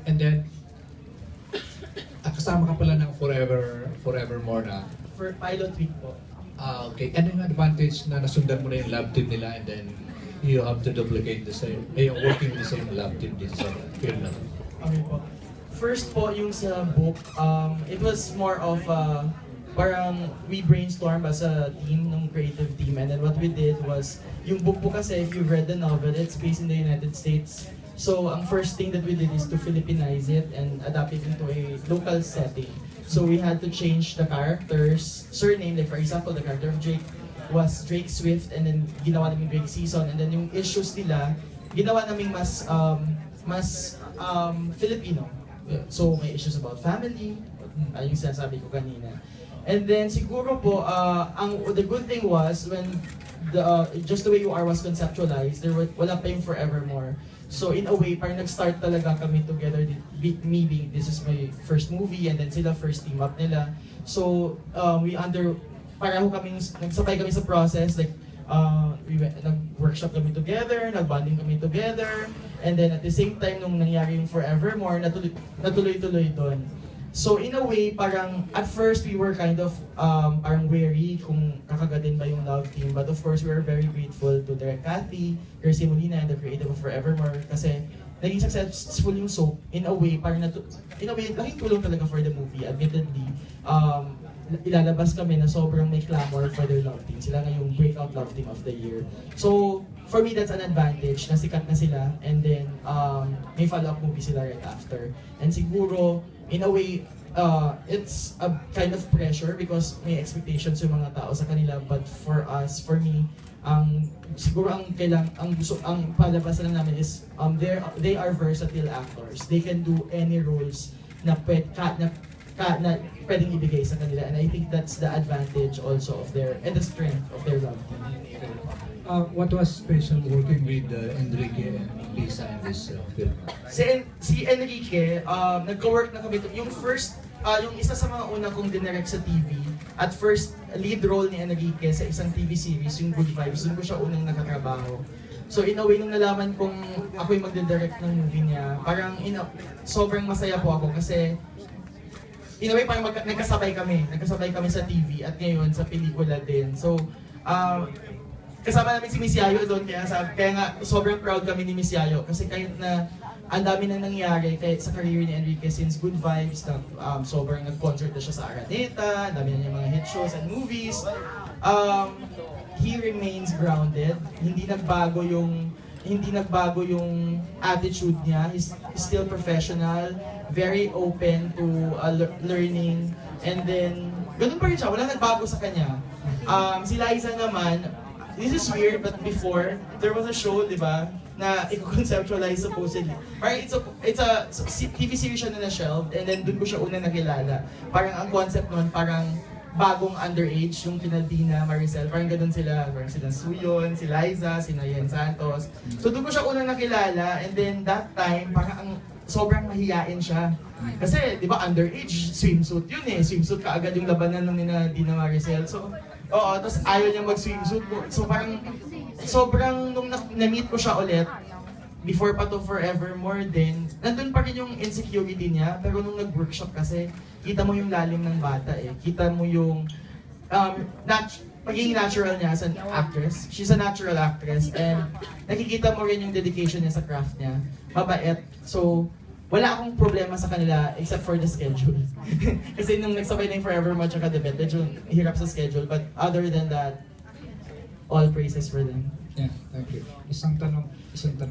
And then, kasama ka pala ng Forevermore na. For pilot week po. Okay. Ano yung advantage na nasundan mo na yung lab team nila and then you have to duplicate the same, working with the same lab team dito sa film na? Okay po. First po, yung sa book, it was more of parang we brainstorm as a team, ng creative team, and then what we did was, yung book po kasi, if you've read the novel, it's based in the United States. So, ang first thing that we did is to Philippinize it and adapt it into a local setting. So, we had to change the character's surname. Like, for example, the character of Drake was Drake Swift, and then ginawa namin Drake Season, and then yung issues nila, ginawa namin mas Filipino. So, may issues about family, yung sinasabi ko kanina. And then, siguro po, the good thing was, when Just the Way You Are was conceptualized, wala pa yung Forevermore. So, in a way, parang nag-start talaga kami together, me being, this is my first movie, and then sila first team up nila. So, pareho kaming, nagsabay kami sa process, like, nag-workshop kami together, nag-bonding kami together, and then at the same time, nung nangyari yung Forevermore, natuloy-tuloy doon. So in a way, parang at first we were kind of parang wary kung kakagadin ba yung love team, but of course we were very grateful to Direk Cathy, Jersey Molina, and the creative of Forevermore, kasi naging successful yung soap. In a way, laking tulong talaga for the movie. Admittedly, ilalabas kami na sobrang may clamor for their love team. Sila nga yung breakout love team of the year. So, for me, that's an advantage. Nasikat na sila, and then may follow-up movie sila right after. And siguro, in a way, it's a kind of pressure because may expectations yung mga tao sa kanila. But for us, for me, siguro ang palabasan lang namin is they are versatile actors. They can do any roles na pwedeng ibigay sa kanila, and I think that's the advantage also of and the strength of their love team. What was special working with Enrique and Lisa in this film? Si Enrique, nagka-work na kami yung first, yung isa sa mga una kong dinirect sa TV, at first lead role ni Enrique sa isang TV series, yung Good Vibes, doon ko siya unang nakatrabaho. So in a way, nung nalaman kong ako yung magdidirect ng movie niya, parang sobrang masaya po ako kasi in a way, parang nagkasabay kami sa TV at ngayon sa pelikula din. So, kasama namin si Miss Yayo doon, kaya nga sobrang proud kami ni Miss Yayo kasi kahit na ang dami na nangyari sa career ni Enrique since Good Vibes, sobrang nag-concert na siya sa Araneta, dami na niya mga hit shows and movies. He remains grounded, hindi nagbago yung attitude niya. He's still professional, very open to learning, and then ganun pa rin siya, wala nagbago sa kanya. Si Liza naman, this is weird, but before, there was a show, di ba, na i-conceptualize supposedly. Parang it's a TV series siya na na-shelved, and then dun ko siya una nakilala. Parang ang concept nun, parang bagong underage, yung kina Dina, Maricel, parang ganun sila. Parang sila Suyon, si Liza, si Nayen Santos. So doon ko siya unang nakilala, and then that time, parang sobrang mahiyain siya. Kasi, di ba, underage, swimsuit yun eh. Swimsuit kaagad yung labanan ng nina Dina Maricel. So, oo, tapos ayaw niya mag-swimsuit. So parang, sobrang nung na-meet ko siya ulit, before pa to Forevermore din, nandun pa rin yung insecurity niya, pero nung nag-workshop kasi, kita mo yung lalim ng bata eh. Kita mo yung pagiging natural niya as an actress. She's a natural actress, and nakikita mo rin yung dedication niya sa craft niya. Mabait. So, wala akong problema sa kanila except for the schedule. Kasi nung nagsabay na yung Forevermore at The Bet, medyo hirap sa schedule. But other than that, all praises for them. Yeah, thank you. Isang tanong.